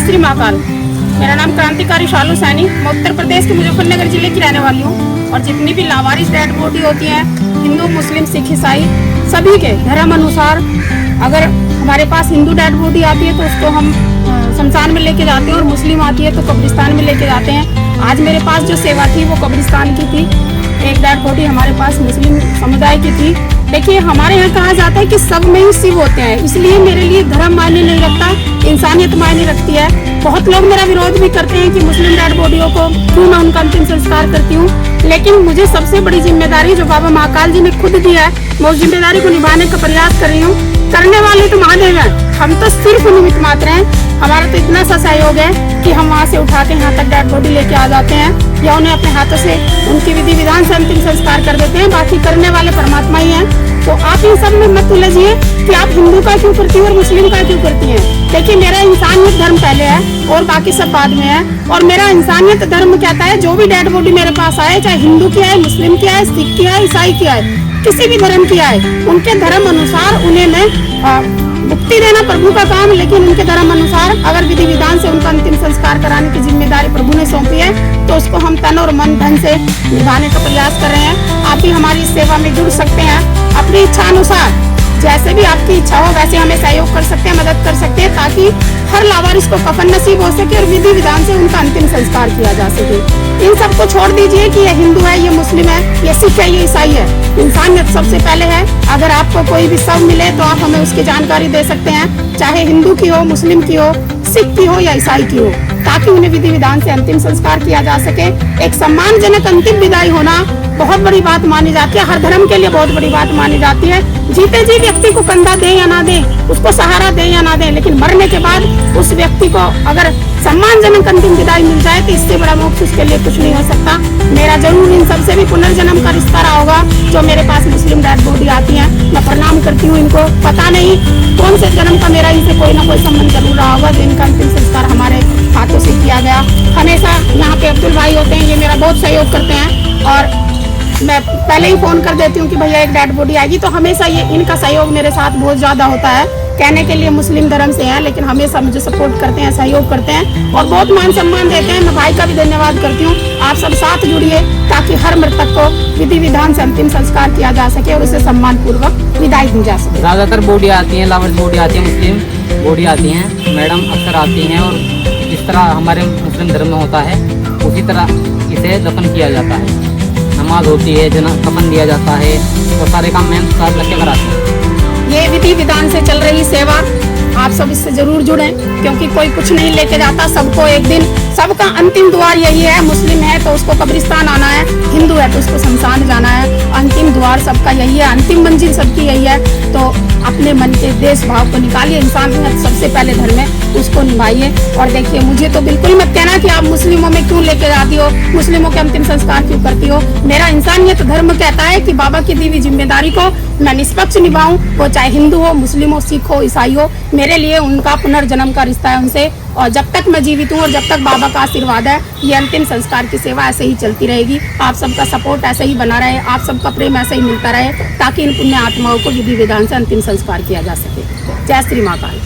श्री महाकाल। मेरा नाम क्रांतिकारी शालू सैनी, मैं उत्तर प्रदेश के मुजफ्फरनगर जिले की रहने वाली हूँ। और जितनी भी लावारिस डेड बॉडी होती हैं, हिंदू, मुस्लिम, सिख, ईसाई, सभी के धर्म अनुसार अगर हमारे पास हिंदू डेड बॉडी आती है तो उसको हम शमशान में लेके जाते हैं, और मुस्लिम आती है तो कब्रिस्तान में लेके जाते हैं। आज मेरे पास जो सेवा थी वो कब्रिस्तान की थी। एक डेड बॉडी हमारे पास मुस्लिम समुदाय की थी। देखिए, हमारे यहाँ कहा जाता है कि सब में ही शिव होते हैं, इसलिए मेरे लिए धर्म मायने नहीं रखता, इंसानियत मायने रखती है। बहुत लोग मेरा विरोध भी करते हैं कि मुस्लिम डेड बॉडियों को क्यों मैं उनका अंतिम संस्कार करती हूँ, लेकिन मुझे सबसे बड़ी जिम्मेदारी जो बाबा महाकाल जी ने खुद दी है, मैं उस जिम्मेदारी को निभाने का प्रयास कर रही हूँ। करने वाले तो महादेव हैं, हम तो सिर्फ निमित्त मात्र हैं। हमारा तो इतना सा सहयोग है कि हम वहाँ से उठा के यहाँ तक डेड बॉडी लेके आ जाते हैं, या उन्हें अपने हाथों से उनकी विधि विधान से अंतिम संस्कार कर देते हैं। बाकी करने वाले परमात्मा ही हैं। तो आप इन सब में मत उलझिए कि आप हिंदू का क्यों करती हैं और मुस्लिम का क्यों करती हैं। देखिए, मेरा इंसानियत धर्म पहले है और बाकी सब बाद में है। और मेरा इंसानियत धर्म कहता है जो भी डेड बॉडी मेरे पास आए, चाहे हिंदू की आए, मुस्लिम की आए, सिख की आए, ईसाई की आए, किसी भी धर्म की आए, उनके धर्म अनुसार उन्हें मैं मुक्ति देना प्रभु का काम, लेकिन उनके धर्म अनुसार अगर विधि विधान से उनका अंतिम संस्कार कराने की जिम्मेदारी प्रभु ने सौंपी है तो उसको हम तन और मन धन से निभाने का प्रयास कर रहे हैं। आप भी हमारी सेवा में जुड़ सकते हैं। अपनी इच्छा अनुसार जैसे भी आपकी इच्छा हो वैसे हमें सहयोग कर सकते हैं, मदद कर सकते हैं, ताकि हर लावारिस को कफन नसीब हो सके और विधि विधान से उनका अंतिम संस्कार किया जा सके। इन सबको छोड़ दीजिए कि ये हिंदू है, ये मुस्लिम है, ये सिख है, ये ईसाई है। इंसानियत सबसे पहले है। अगर आपको कोई भी शव मिले तो आप हमें उसकी जानकारी दे सकते हैं, चाहे हिंदू की हो, मुस्लिम की हो, सिख की हो या ईसाई की हो, ताकि उन्हें विधि विधान से अंतिम संस्कार किया जा सके। एक सम्मानजनक अंतिम विदाई होना बहुत बड़ी बात मानी जाती है, हर धर्म के लिए बहुत बड़ी बात मानी जाती है। जीते जी व्यक्ति को कंधा दे या ना दे, उसको सहारा दे या ना दे, लेकिन मरने के बाद उस व्यक्ति को अगर सम्मानजनक अंतिम विदाई मिल जाए तो इससे बड़ा मोक्ष उसके लिए कुछ नहीं हो सकता। मेरा जरूर इन सबसे भी पुनर्जन्म का रिश्ता रहा होगा। जो मेरे पास मुस्लिम डेड बॉडी आती है, मैं प्रणाम करती हूँ इनको। पता नहीं कौन से जन्म का मेरा इनसे कोई ना कोई संबंध जरूर रहा होगा, जिनका अंतिम संस्कार हमारे हाथों से किया गया। हमेशा यहाँ पे अब्दुल भाई होते हैं, ये मेरा बहुत सहयोग करते हैं, और मैं पहले ही फोन कर देती हूँ कि भैया एक डेड बॉडी आएगी, तो हमेशा ये इनका सहयोग मेरे साथ बहुत ज्यादा होता है। कहने के लिए मुस्लिम धर्म से हैं, लेकिन हमेशा मुझे सपोर्ट करते हैं, सहयोग करते हैं और बहुत मान सम्मान देते हैं। मैं भाई का भी धन्यवाद करती हूँ। आप सब साथ जुड़िए ताकि हर मृतक को विधि विधान से अंतिम संस्कार किया जा सके और उसे सम्मान पूर्वक विदाई दी जा सके। ज्यादातर बॉडी आती है, लावारिस बॉडी आती है, मुस्लिम बॉडी आती है, मैडम अक्सर आती हैं, और जिस तरह हमारे मुस्लिम धर्म में होता है उसी तरह इसे दफन किया जाता है। नमाज होती है, कफन दिया जाता है, तो सारे काम में साथ लग के कराते हैं। ये विधि विधान से चल रही सेवा, आप सब इससे जरूर जुड़ें, क्योंकि कोई कुछ नहीं लेके जाता। सबको एक दिन, सबका अंतिम द्वार यही है। मुस्लिम है तो उसको कब्रिस्तान आना है, हिंदू है तो उसको शमशान जाना है। अंतिम द्वार सबका यही है, अंतिम मंजिल सबकी यही है। तो अपने मन के देश भाव को निकालिए। इंसानियत सबसे पहले धर्म है, उसको निभाइए। और देखिए, मुझे तो बिल्कुल मत कहना कि आप मुस्लिमों में क्यों लेके जाती हो, मुस्लिमों के अंतिम संस्कार क्यों करती हो। मेरा इंसानियत धर्म कहता है कि बाबा की दी हुई जिम्मेदारी को मैं निष्पक्ष निभाऊं, वो चाहे हिंदू हो, मुस्लिम हो, सिख हो, ईसाई हो। मेरे लिए उनका पुनर्जन्म का रिश्ता है उनसे, और जब तक मैं जीवित हूँ और जब तक बाबा का आशीर्वाद है, ये अंतिम संस्कार की सेवा ऐसे ही चलती रहेगी। आप सबका सपोर्ट ऐसे ही बना रहे, आप सबका प्रेम ऐसे ही मिलता रहे, ताकि इन पुण्य आत्माओं को विधि विधान से अंतिम संस्कार किया जा सके। जय श्री महाकाल।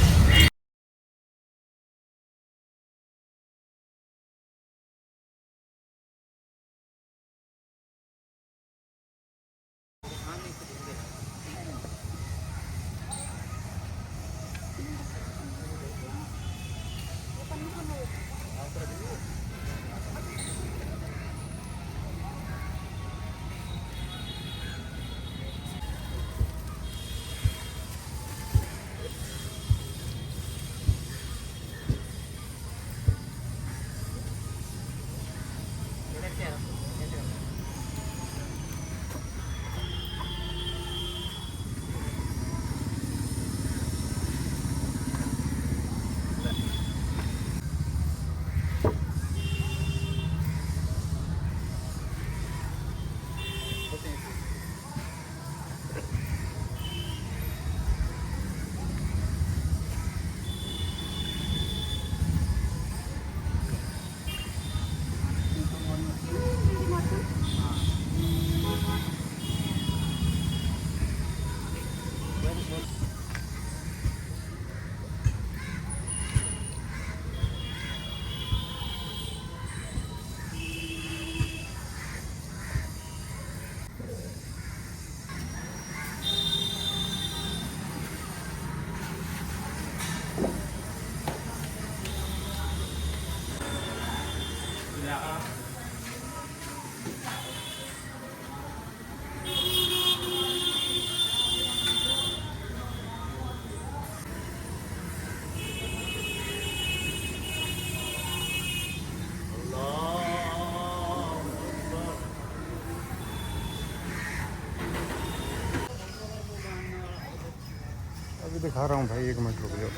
दिखा रहा हूँ भाई, 1 मिनट रुक जाओ।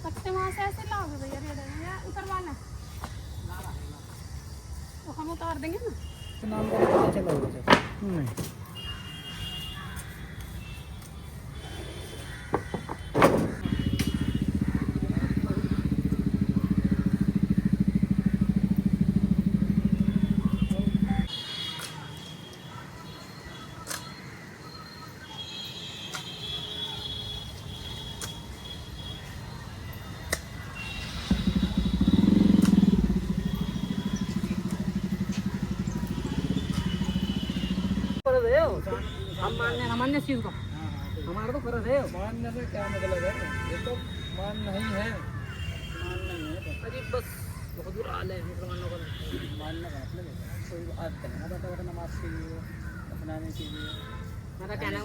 पत्ते वहाँ से ऐसे लाओगे भैया, रेड है या उतरवाना? तो हम उतार देंगे ना। नाम का पता चला होगा नहीं हम मान्य इस चीज को, हमारा तो फर्ज है। मानने से क्या मतलब है? ये तो मान नहीं है। अरे बस बहुत बुरा हाल है मुसलमानों का। मानने का मतलब है कोई आदत है ना, नमाज के लिए अपनाने के लिए। मेरा कहना है